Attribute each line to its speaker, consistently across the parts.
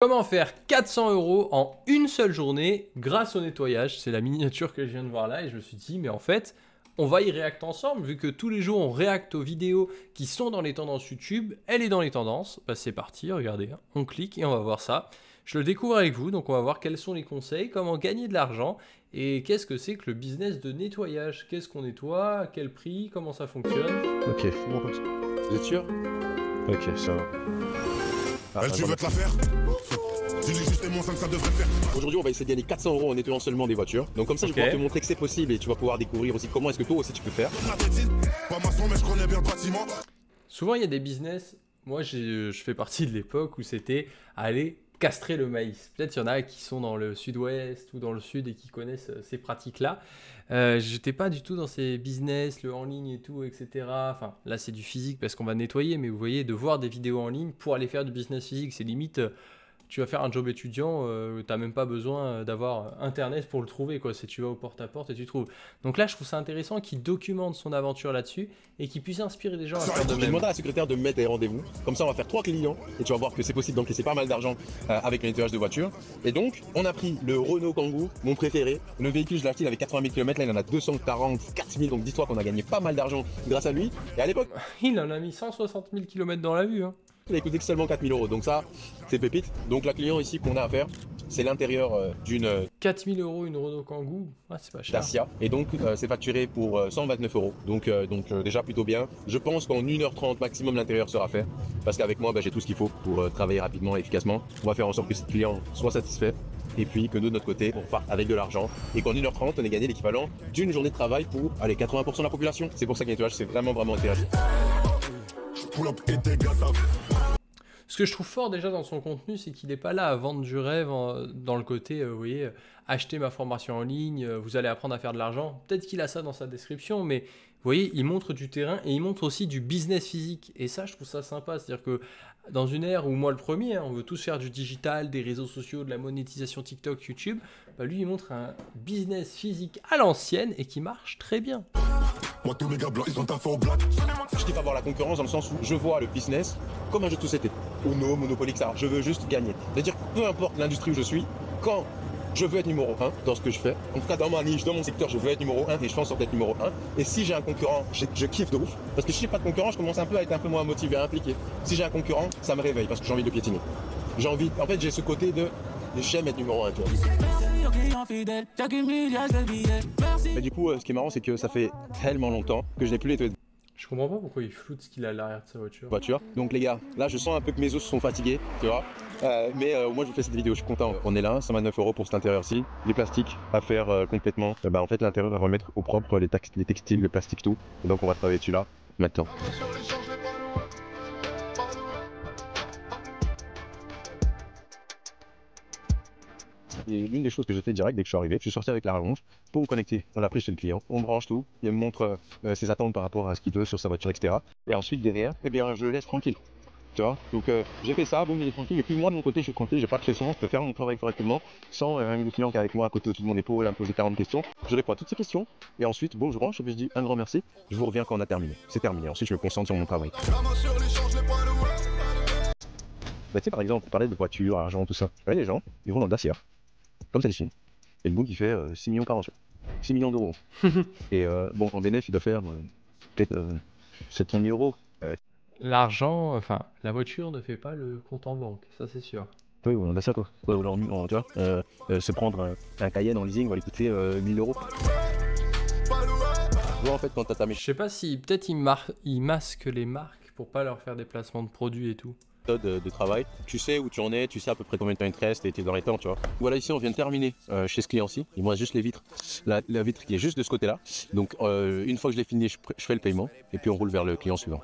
Speaker 1: Comment faire 400 € en une seule journée grâce au nettoyage? C'est la miniature que je viens de voir là et je me suis dit, mais en fait, on va y réacter ensemble vu que tous les jours on réacte aux vidéos qui sont dans les tendances YouTube. Elle est dans les tendances. Bah, c'est parti, regardez, hein. On clique et on va voir ça. Je le découvre avec vous, donc on va voir quels sont les conseils, comment gagner de l'argent et qu'est-ce que c'est que le business de nettoyage. Qu'est-ce qu'on nettoie, à quel prix, comment ça fonctionne.
Speaker 2: Ok, bon, vous êtes sûr? Ok, ça va.
Speaker 3: Tu veux te la faire? Dis-lui juste et mon 5, ça devrait faire.
Speaker 2: Aujourd'hui, on va essayer de gagner 400 € en nettoyant seulement des voitures. Donc comme ça, je vais pouvoir te montrer que c'est possible et tu vas pouvoir découvrir aussi comment est-ce que toi aussi tu peux faire.
Speaker 3: Pas maçon, mais je connais bien le bâtiment.
Speaker 1: Souvent, il y a des business. Moi, je fais partie de l'époque où c'était aller castrer le maïs. Peut-être il y en a qui sont dans le sud-ouest ou dans le sud et qui connaissent ces pratiques-là. J'étais pas du tout dans ces business, le en ligne et tout, etc. Enfin, là, c'est du physique parce qu'on va nettoyer, mais vous voyez, de voir des vidéos en ligne pour aller faire du business physique, c'est limite... tu vas faire un job étudiant, tu n'as même pas besoin d'avoir Internet pour le trouver, quoi. Si tu vas au porte-à-porte et tu trouves. Donc là, je trouve ça intéressant qu'il documente son aventure là-dessus et qu'il puisse inspirer des gens à faire de
Speaker 2: Je
Speaker 1: même.
Speaker 2: demande à la secrétaire de me mettre des rendez-vous. Comme ça, on va faire 3 clients et tu vas voir que c'est possible d'encaisser pas mal d'argent avec le nettoyage de voiture. Et donc, on a pris le Renault Kangoo, mon préféré. Le véhicule, je l'ai acheté, il avait 80 000 km. Là, il en a 244 000. Donc, dis-toi qu'on a gagné pas mal d'argent grâce à lui. Et à l'époque,
Speaker 1: Il en a mis 160 000 km dans la vue, hein.
Speaker 2: il a coûté seulement 4 000 €. Donc ça, c'est pépite. Donc la client ici qu'on a à faire, c'est l'intérieur d'une
Speaker 1: 4 000 € une Renault Kangoo, ah, c'est pas cher.
Speaker 2: Dacia. Et donc c'est facturé pour 129 €. Donc, déjà plutôt bien. Je pense qu'en 1h30 maximum l'intérieur sera fait. Parce qu'avec moi, j'ai tout ce qu'il faut pour travailler rapidement et efficacement. On va faire en sorte que ce client soit satisfait. Et puis que nous, de notre côté, on repart avec de l'argent. Et qu'en 1h30, on ait gagné l'équivalent d'une journée de travail pour 80% de la population. C'est pour ça que le nettoyage, c'est vraiment intéressant.
Speaker 1: Ce que je trouve fort déjà dans son contenu, c'est qu'il n'est pas là à vendre du rêve dans le côté, vous voyez, acheter ma formation en ligne, vous allez apprendre à faire de l'argent. Peut-être qu'il a ça dans sa description, mais vous voyez, il montre du terrain et il montre aussi du business physique. Et ça, je trouve ça sympa. C'est-à-dire que dans une ère où moi le premier, hein, on veut tous faire du digital, des réseaux sociaux, de la monétisation TikTok, YouTube, bah lui, il montre un business physique à l'ancienne et qui marche très bien.
Speaker 3: Moi, tous mes gars blancs, ils ont un faux black.
Speaker 2: Je kiffe avoir la concurrence dans le sens où je vois le business comme un jeu de société. Uno, Monopoly, etc. Je veux juste gagner. C'est-à-dire que peu importe l'industrie où je suis, quand je veux être numéro 1 dans ce que je fais, en tout cas dans ma niche, dans mon secteur, je veux être numéro 1 et je fais en sorte d'être numéro 1. Et si j'ai un concurrent, je kiffe de ouf. Parce que si j'ai pas de concurrent, je commence un peu à être un peu moins motivé, à impliqué. Si j'ai un concurrent, ça me réveille parce que j'ai envie de piétiner. J'ai envie, en fait, j'ai ce côté de j'aime être numéro 1, tu vois. Mais du coup, ce qui est marrant, c'est que ça fait tellement longtemps que je n'ai plus les
Speaker 1: Je comprends pas pourquoi il floute ce qu'il a à l'arrière de sa voiture.
Speaker 2: Donc les gars, là je sens un peu que mes os sont fatigués, tu vois. Mais moi je vous fais cette vidéo, je suis content. On est là, 129 € pour cet intérieur-ci. Les plastiques à faire complètement. En fait l'intérieur va remettre au propre les textiles, le plastique, tout. Et donc on va travailler dessus là, maintenant. Et l'une des choses que j'ai fait direct dès que je suis arrivé, je suis sorti avec la rallonge pour me connecter dans la prise chez le client. On branche tout, il me montre ses attentes par rapport à ce qu'il veut sur sa voiture, etc. Et ensuite derrière, je le laisse tranquille. Tu vois, donc j'ai fait ça, boum, il est tranquille. Et puis moi de mon côté, je suis tranquille, j'ai pas de pression, je peux faire mon travail correctement sans le client qui est avec moi à côté de mon épaule, à me poser 40 questions. Je réponds à toutes ces questions et ensuite, bon, je range et puis je dis un grand merci. Je vous reviens quand on a terminé. C'est terminé. Ensuite, je me concentre sur mon travail. Tu sais, par exemple, on parlait de voiture, argent, tout ça. Vous voyez, les gens, ils vont dans Dacia, comme celle-ci. Et le book, il fait 6 millions par an. 6 millions d'euros. Et bon, en bénéfice, il doit faire peut-être 700 000 €.
Speaker 1: L'argent, enfin, la voiture ne fait pas le compte en banque, ça c'est sûr.
Speaker 2: Oui, on a ça quoi. Ouais, tu vois, se prendre un Cayenne en leasing va lui coûter 1 000 €. Bon, en fait, quand t'as ta
Speaker 1: Je sais pas si, peut-être il masque les marques pour pas leur faire des placements de produits et tout.
Speaker 2: méthode de travail, tu sais où tu en es, tu sais à peu près combien de temps il te reste et tu es dans les temps, tu vois. Voilà, ici on vient de terminer chez ce client-ci, il me reste juste les vitres, la vitre qui est juste de ce côté-là. Donc une fois que je l'ai fini, je fais le paiement et puis on roule vers le client suivant.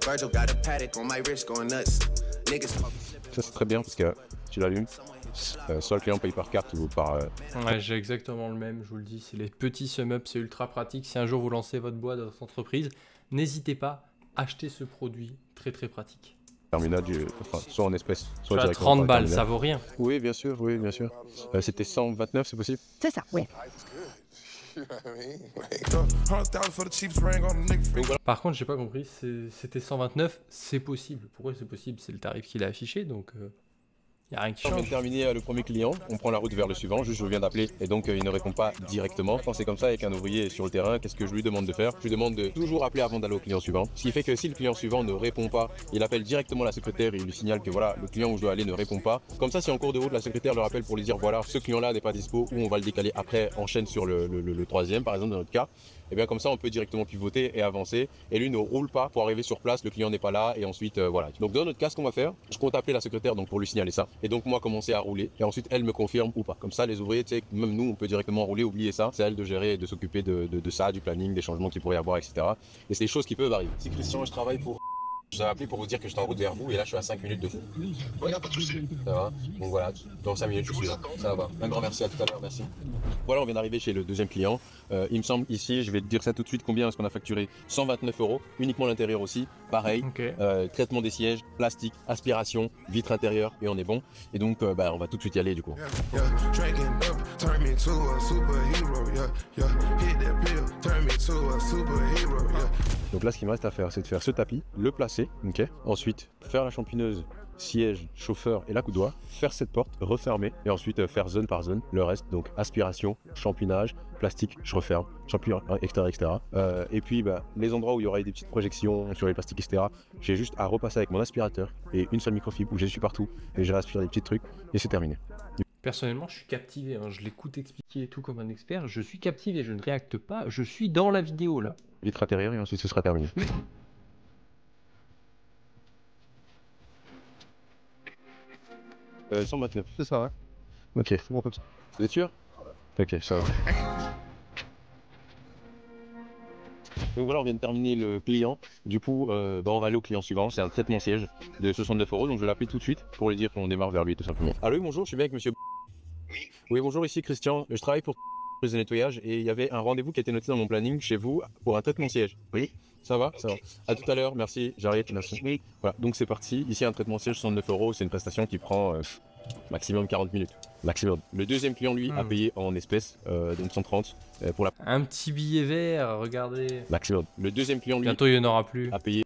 Speaker 2: Ça c'est très bien parce que tu l'allumes, soit le client paye par carte ou par...
Speaker 1: Ouais, j'ai exactement le même, je vous le dis, c'est les petits sum-up, c'est ultra pratique. Si un jour vous lancez votre boîte dans votre entreprise, n'hésitez pas, achetez ce produit, très très pratique.
Speaker 2: Terminal, enfin, soit en espèces, soit
Speaker 1: directement 30 balles, ça vaut rien.
Speaker 2: Oui, bien sûr, oui, bien sûr. C'était 129, c'est possible?
Speaker 4: C'est ça, oui.
Speaker 1: Par contre, j'ai pas compris, c'était 129, c'est possible. Pourquoi c'est possible? C'est le tarif qu'il a affiché, donc y a rien qui
Speaker 2: On vient de
Speaker 1: change.
Speaker 2: terminer le premier client, on prend la route vers le suivant, juste je viens d'appeler et donc il ne répond pas directement. Quand c'est comme ça avec un ouvrier sur le terrain, qu'est-ce que je lui demande de faire? Je lui demande de toujours appeler avant d'aller au client suivant. Ce qui fait que si le client suivant ne répond pas, il appelle directement la secrétaire et il lui signale que voilà, le client où je dois aller ne répond pas. Comme ça, si en cours de route, la secrétaire le rappelle pour lui dire voilà, ce client-là n'est pas dispo ou on va le décaler après, enchaîne sur le troisième par exemple dans notre cas. Et bien comme ça on peut directement pivoter et avancer et lui ne roule pas pour arriver sur place, le client n'est pas là et ensuite voilà. Donc dans notre cas ce qu'on va faire, je compte appeler la secrétaire donc pour lui signaler ça et donc moi commencer à rouler et ensuite elle me confirme ou pas. Comme ça les ouvriers, tu sais, même nous on peut directement rouler, oublier ça, c'est à elle de gérer et de s'occuper de ça, du planning, des changements qu'il pourrait y avoir, etc. Et c'est des choses qui peuvent arriver. Si Christian, je travaille pour... Je vous ai appelé pour vous dire que j'étais en route vers vous et là je suis à 5 minutes de vous.
Speaker 3: Ouais, pas de soucis.
Speaker 2: Ça va. Donc voilà, dans 5 minutes je suis là. Ça va. Un grand merci, à tout à l'heure, merci. Voilà, on vient d'arriver chez le deuxième client. Il me semble ici, je vais te dire ça tout de suite, combien est-ce qu'on a facturé? 129 €, uniquement l'intérieur aussi, pareil.
Speaker 1: Ok.
Speaker 2: Traitement des sièges, plastique, aspiration, vitre intérieure et on est bon. Et donc bah, on va tout de suite y aller du coup. Donc là ce qu'il me reste à faire c'est de faire ce tapis, le placer, ok. Ensuite faire la champineuse, siège, chauffeur et la coudoir, faire cette porte, refermer et ensuite faire zone par zone le reste, donc aspiration, champinage, plastique, je referme, champignon, etc. etc. Et puis bah, les endroits où il y aura des petites projections sur les plastiques, etc. J'ai juste à repasser avec mon aspirateur et une seule microfibre où j'essuie partout et je réaspire des petits trucs et c'est terminé.
Speaker 1: Personnellement, je suis captivé, hein. Je l'écoute expliquer et tout comme un expert, je suis captivé, je ne réacte pas, je suis dans la vidéo là.
Speaker 2: Vitre intérieure et ensuite ce sera terminé. 129.
Speaker 4: C'est ça, ouais.
Speaker 2: Ok.
Speaker 4: C'est bon comme ça.
Speaker 2: Vous êtes sûr? Ok, ça va. Donc voilà, on vient de terminer le client. Du coup, bah, on va aller au client suivant. C'est un traitement siège de 69 €. Donc je vais l'appeler tout de suite pour lui dire qu'on démarre vers lui tout simplement. Allô, bonjour, je suis bien avec monsieur. Oui, bonjour, ici Christian. Je travaille pour le nettoyage et il y avait un rendez-vous qui a été noté dans mon planning chez vous pour un traitement siège. Oui. Ça va? Ça va. À tout à l'heure, merci. J'arrête, merci. Oui. Voilà, donc c'est parti. Ici, un traitement siège 69 €. C'est une prestation qui prend maximum 40 minutes. Maximum. Le deuxième client, lui, a payé en espèces, donc 130 pour la...
Speaker 1: Un petit billet vert, regardez.
Speaker 2: Maximum. Le deuxième client, lui,
Speaker 1: Bientôt il n'y en aura plus.
Speaker 2: a payé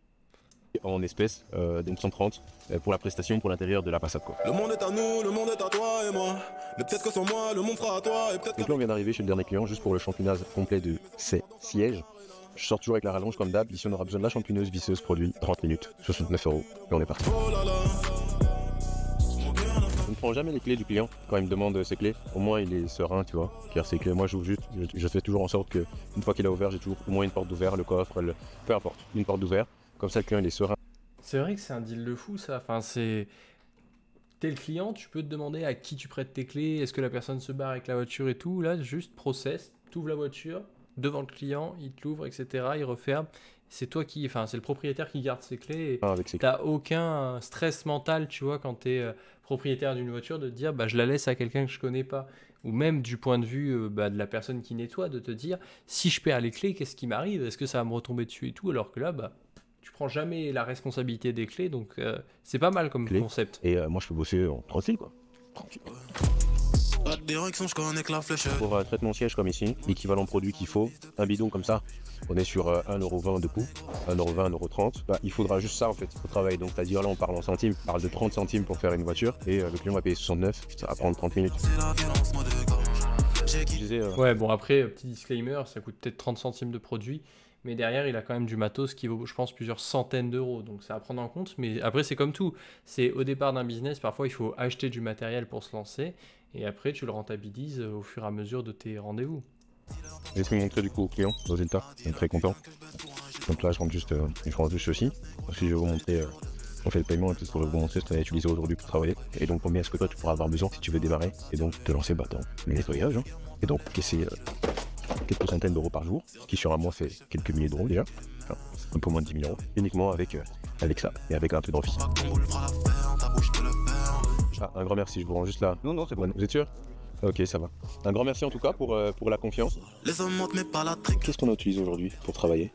Speaker 2: en espèces, donc 130 pour la prestation pour l'intérieur de la façade, quoi.
Speaker 3: Le monde est à nous, le monde est à toi et moi. Mais peut-être que sans moi, le monde sera à toi et peut-être
Speaker 2: Donc là, on vient d'arriver chez le dernier client, juste pour le champinage complet de ces sièges. Je sors toujours avec la rallonge comme d'hab. Ici, on aura besoin de la champineuse visseuse produit, 30 minutes, 69 € et on est parti.
Speaker 3: oh là là.
Speaker 2: Je ne prends jamais les clés du client quand il me demande ses clés. Au moins, il est serein, tu vois. Car ses clés, moi, j'ouvre juste. Je fais toujours en sorte que une fois qu'il a ouvert, j'ai toujours au moins une porte d'ouvert, le coffre, peu importe, une porte d'ouvert. Comme ça, le client, il est serein.
Speaker 1: C'est vrai que c'est un deal de fou ça. Enfin, c'est. T'es le client, tu peux te demander à qui tu prêtes tes clés, est-ce que la personne se barre avec la voiture et tout. Là, juste process, t'ouvres la voiture devant le client, il te l'ouvre, etc. Il referme. C'est toi qui. Enfin, c'est le propriétaire qui garde ses clés. Et
Speaker 2: Avec ses clés.
Speaker 1: t'as aucun stress mental, tu vois, quand t'es propriétaire d'une voiture, de te dire bah je la laisse à quelqu'un que je connais pas. Ou même du point de vue de la personne qui nettoie, de te dire si je perds les clés, qu'est-ce qui m'arrive? Est-ce que ça va me retomber dessus et tout? Alors que là, bah tu prends jamais la responsabilité des clés, donc c'est pas mal comme
Speaker 2: Clés.
Speaker 1: concept.
Speaker 2: Et moi, je peux bosser en tranquille, quoi.
Speaker 3: Pas de direction, je connais que la flèche.
Speaker 2: Pour un traitement siège comme ici, l'équivalent produit qu'il faut, un bidon comme ça, on est sur 1,20 € de coût, 1,20 €, 1,30 €. Bah, il faudra juste ça en fait au travail. Donc c'est-à-dire là on parle en centimes, on parle de 30 centimes pour faire une voiture et le client va payer 69, ça va prendre 30 minutes.
Speaker 3: C'est la violence, moi de gorge. J'ai
Speaker 2: Je disais,
Speaker 1: Ouais, bon après, petit disclaimer, ça coûte peut-être 30 centimes de produit, mais derrière il a quand même du matos qui vaut, je pense, plusieurs centaines d'euros, donc c'est à prendre en compte. Mais après c'est comme tout, c'est au départ d'un business, parfois il faut acheter du matériel pour se lancer, et après tu le rentabilises au fur et à mesure de tes rendez-vous.
Speaker 2: j'ai essayé de montrer du coup au client le résultat, il est très content. Donc là je rentre juste ceci. Si je vais vous montrer, on fait le paiement, tout ce qu'on va vous montrer ce qu'on a utilisé aujourd'hui pour travailler. Et donc combien est-ce que toi tu pourras avoir besoin si tu veux démarrer et donc te lancer dans le nettoyage. Hein. Et donc c'est quelques centaines d'euros par jour, ce qui sur un mois fait quelques milliers d'euros déjà. Enfin, un peu moins de 10 000 €, uniquement avec ça et avec un peu d'envie.
Speaker 3: on le fera la faire, ta bouche peut le faire.
Speaker 2: Ah, un grand merci, je vous rends juste là.
Speaker 4: Non, non, c'est bon.
Speaker 2: Vous êtes sûr? Ok, ça va. Un grand merci en tout cas pour la confiance.
Speaker 3: Les hommes montent mais pas la trique.
Speaker 2: Qu'est-ce qu'on a utilisé aujourd'hui pour travailler?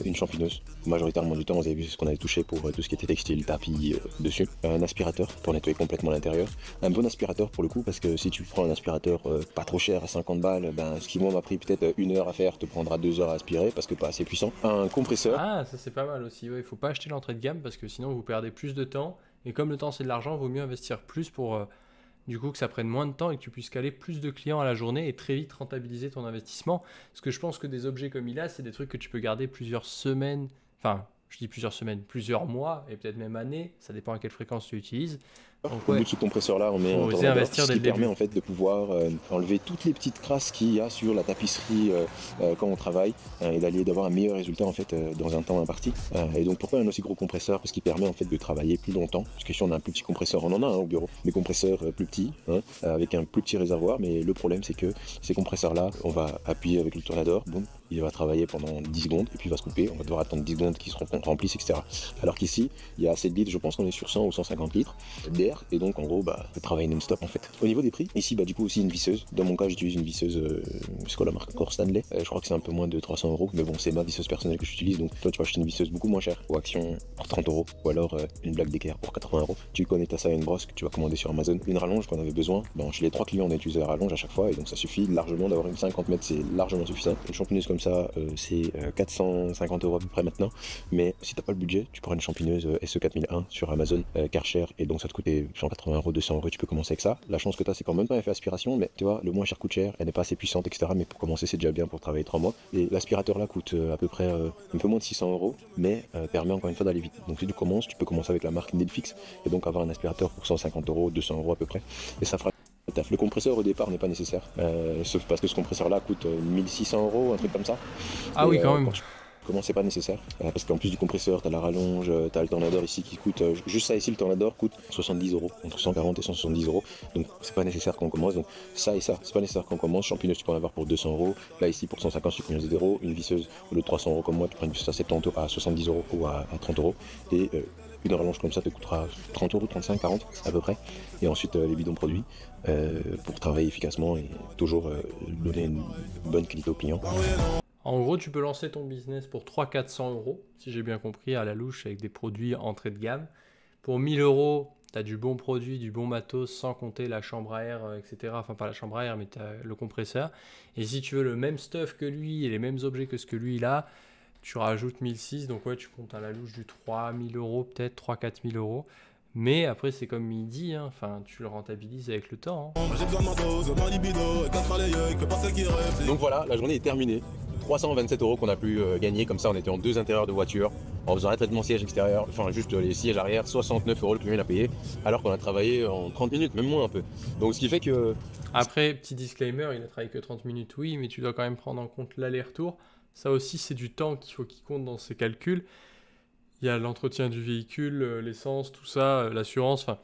Speaker 2: Une championneuse. Majoritairement du temps, vous avez vu ce qu'on avait touché pour tout ce qui était textile, tapis dessus. Un aspirateur pour nettoyer complètement l'intérieur. Un bon aspirateur pour le coup, parce que si tu prends un aspirateur pas trop cher à 50 balles, ben, ce qui moi m'a pris peut-être 1 heure à faire, te prendra 2 heures à aspirer parce que pas assez puissant. Un compresseur.
Speaker 1: Ah, ça c'est pas mal aussi. Ouais, il faut pas acheter l'entrée de gamme parce que sinon vous perdez plus de temps. Et comme le temps c'est de l'argent, il vaut mieux investir plus pour du coup que ça prenne moins de temps et que tu puisses caler plus de clients à la journée et très vite rentabiliser ton investissement. Parce que je pense que des objets comme il a, c'est des trucs que tu peux garder plusieurs semaines, enfin je dis plusieurs semaines, plusieurs mois et peut-être même années, ça dépend à quelle fréquence tu utilises. Donc,
Speaker 2: Au bout de ce compresseur-là, on met un tornadeur,
Speaker 1: investir
Speaker 2: ce
Speaker 1: dès
Speaker 2: qui
Speaker 1: le
Speaker 2: permet
Speaker 1: début.
Speaker 2: en fait de pouvoir enlever toutes les petites crasses qu'il y a sur la tapisserie quand on travaille et d'avoir un meilleur résultat en fait dans un temps imparti. Et donc pourquoi un aussi gros compresseur? Parce qu'il permet en fait de travailler plus longtemps. Parce que si on a un plus petit compresseur, on en a au bureau, des compresseurs plus petits avec un plus petit réservoir. Mais le problème c'est que ces compresseurs-là, on va appuyer avec le tornadeur, bon, il va travailler pendant 10 secondes et puis il va se couper. On va devoir attendre 10 secondes qu'ils se remplissent, etc. Alors qu'ici, il y a assez de litres, je pense qu'on est sur 100 ou 150 litres d'air et donc en gros on travaille non-stop en fait. Au niveau des prix, ici du coup aussi une visseuse. Dans mon cas j'utilise une visseuse, c'est quoi la marque encore? Stanley. Je crois que c'est un peu moins de 300 €, mais bon c'est ma visseuse personnelle que j'utilise, donc toi tu vas acheter une visseuse beaucoup moins chère, ou Action pour 30 € ou alors une Black Decker pour 80 €. Tu connectes à ça à une brosse que tu vas commander sur Amazon. Une rallonge qu'on avait besoin, chez les 3 clients on a utilisé la rallonge à chaque fois et donc ça suffit largement d'avoir une 50 mètres, c'est largement suffisant. Une champigneuse comme ça c'est 450 € à peu près maintenant, mais si t'as pas le budget tu prends une champigneuse SE4001 sur Amazon Karcher et donc ça te coûtait 180 €, 200 €, tu peux commencer avec ça. La chance que tu as, c'est qu'en même temps, elle fait aspiration, mais tu vois, le moins cher coûte cher, elle n'est pas assez puissante, etc. Mais pour commencer, c'est déjà bien pour travailler 3 mois. Et l'aspirateur là coûte à peu près un peu moins de 600 €, mais permet encore une fois d'aller vite. Donc si tu commences, tu peux commencer avec la marque Nilfix et donc avoir un aspirateur pour 150 €, 200 € à peu près. Et ça fera le taf. Le compresseur au départ n'est pas nécessaire, sauf parce que ce compresseur là coûte 1600 €, un truc comme ça.
Speaker 1: Ah oui, quand même.
Speaker 2: Comment c'est pas nécessaire parce qu'en plus du compresseur, t'as la rallonge, t'as le tornadeur ici qui coûte juste ça ici, le tornadeur coûte 70 €, entre 140 et 170 €, donc c'est pas nécessaire qu'on commence. Donc ça et ça, c'est pas nécessaire qu'on commence. Champigneuse tu peux en avoir pour 200 €, là ici pour 150 tu prends 0, une visseuse au lieu de 300 € comme moi tu prends une visseuse à 70 à 70 € ou à 30 € et une rallonge comme ça te coûtera 30 €, 35, 40 à peu près. Et ensuite les bidons produits pour travailler efficacement et toujours donner une bonne qualité aux clients.
Speaker 1: En gros, tu peux lancer ton business pour 300-400 €, si j'ai bien compris, à la louche, avec des produits entrée de gamme. Pour 1000 €, tu as du bon produit, du bon matos, sans compter la chambre à air, etc. Enfin, pas la chambre à air, mais tu as le compresseur. Et si tu veux le même stuff que lui et les mêmes objets que ce que lui il a, tu rajoutes 1006. Donc ouais, tu comptes à la louche du 3000 € peut-être, 3-4 000 €. Mais après, c'est comme il dit, enfin, tu le rentabilises avec le temps.
Speaker 3: J'ai besoin de ma dose, ma libido, et casse-moi les yeux, que pas celle qui rêve.
Speaker 2: Donc voilà, la journée est terminée. 327 € qu'on a pu gagner, comme ça on était en 2 intérieurs de voiture, en faisant un traitement siège extérieur, enfin juste les sièges arrière, 69 € le client a payé, alors qu'on a travaillé en 30 minutes, même moins un peu. Donc ce qui fait que...
Speaker 1: Après, petit disclaimer, il a travaillé que 30 minutes, oui, mais tu dois quand même prendre en compte l'aller-retour. Ça aussi, c'est du temps qu'il faut qu'il compte dans ses calculs. Il y a l'entretien du véhicule, l'essence, tout ça, l'assurance, enfin...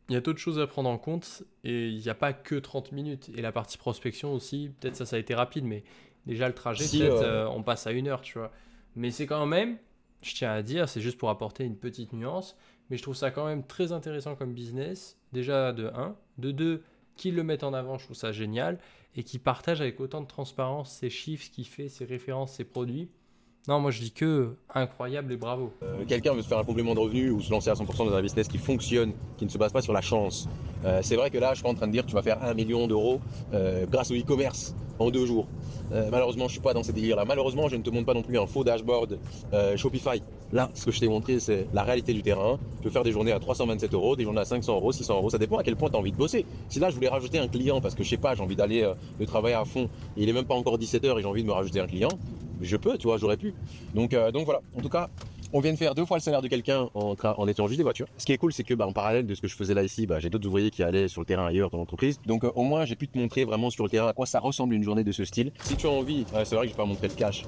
Speaker 1: Il y a d'autres choses à prendre en compte et il n'y a pas que 30 minutes. Et la partie prospection aussi, peut-être ça a été rapide, mais déjà le trajet, on passe à 1 heure, tu vois. Mais c'est quand même, je tiens à dire, c'est juste pour apporter une petite nuance, mais je trouve ça quand même très intéressant comme business, déjà de 1, de 2, qu'ils le mettent en avant, je trouve ça génial, et qu'ils partagent avec autant de transparence ses chiffres, ce qu'il fait, ses références, ses produits. Non, moi je dis que incroyable et bravo.
Speaker 2: Quelqu'un veut se faire un complément de revenu ou se lancer à 100% dans un business qui fonctionne, qui ne se base pas sur la chance. C'est vrai que là, je suis pas en train de dire que tu vas faire 1 million d'euros grâce au e-commerce en 2 jours. Malheureusement, je suis pas dans ces délires-là. Malheureusement, je ne te montre pas non plus un faux dashboard Shopify. Là, ce que je t'ai montré, c'est la réalité du terrain. Tu peux faire des journées à 327 €, des journées à 500 €, 600 €. Ça dépend à quel point tu as envie de bosser. Si là, je voulais rajouter un client parce que je sais pas, j'ai envie d'aller de travailler à fond et il est même pas encore 17 h et j'ai envie de me rajouter un client, je peux, tu vois, j'aurais pu. Donc voilà. En tout cas, on vient de faire 2 fois le salaire de quelqu'un en étant juste des voitures. Ce qui est cool, c'est que en parallèle de ce que je faisais là ici, j'ai d'autres ouvriers qui allaient sur le terrain ailleurs dans l'entreprise. Donc au moins, j'ai pu te montrer vraiment sur le terrain à quoi ça ressemble une journée de ce style. Si tu as envie, c'est vrai que je vais pas montrer le cash.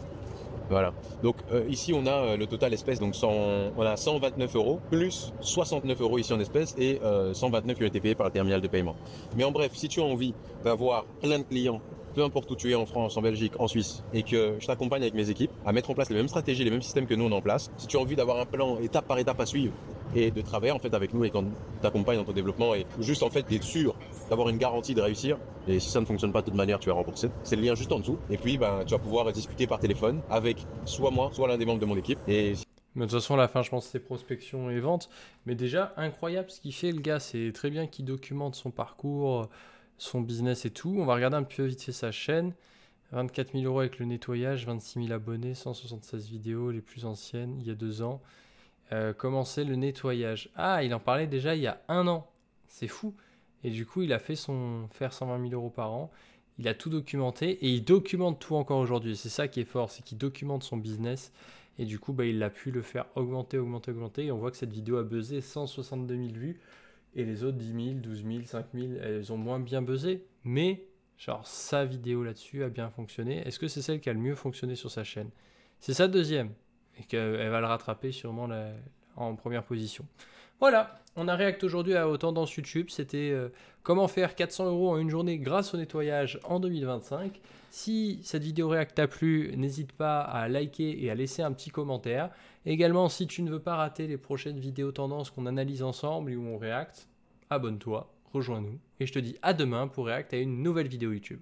Speaker 2: Voilà. Donc ici, on a le total espèce, donc on a 129 € plus 69 € ici en espèces et 129 qui ont été payés par le terminal de paiement. Mais en bref, si tu as envie d'avoir plein de clients, peu importe où tu es en France, en Belgique, en Suisse, et que je t'accompagne avec mes équipes à mettre en place les mêmes stratégies, les mêmes systèmes que nous on a en place. Si tu as envie d'avoir un plan étape par étape à suivre et de travailler en fait avec nous et quand t'accompagne dans ton développement et juste en fait d'être sûr d'avoir une garantie de réussir. Et si ça ne fonctionne pas de toute manière, tu vas rembourser. C'est le lien juste en dessous. Et puis, ben, tu vas pouvoir discuter par téléphone avec soit moi, soit l'un des membres de mon équipe. Et
Speaker 1: Mais de toute façon, à la fin, je pense que c'est prospection et vente. Mais déjà, incroyable ce qu'il fait, le gars. C'est très bien qu'il documente son parcours, son business et tout. On va regarder un peu vite fait sa chaîne. 24 000 € avec le nettoyage, 26 000 abonnés, 176 vidéos, les plus anciennes, il y a 2 ans. Commencer le nettoyage. Ah, il en parlait déjà il y a 1 an. C'est fou. Et du coup, il a fait faire 120 000 € par an. Il a tout documenté et il documente tout encore aujourd'hui. C'est ça qui est fort, c'est qu'il documente son business. Et du coup, bah, il a pu le faire augmenter. Et on voit que cette vidéo a buzzé 162 000 vues. Et les autres 10 000, 12 000, 5 000, elles ont moins bien buzzé. Mais, genre, sa vidéo là-dessus a bien fonctionné. Est-ce que c'est celle qui a le mieux fonctionné sur sa chaîne? C'est sa deuxième. Et qu'elle va le rattraper sûrement en première position. Voilà, on a réacté aujourd'hui aux tendances YouTube. C'était comment faire 400 € en une journée grâce au nettoyage en 2025. Si cette vidéo réact t'a plu, n'hésite pas à liker et à laisser un petit commentaire. Également, si tu ne veux pas rater les prochaines vidéos tendances qu'on analyse ensemble et où on réacte, abonne-toi, rejoins-nous. Et je te dis à demain pour réact à une nouvelle vidéo YouTube.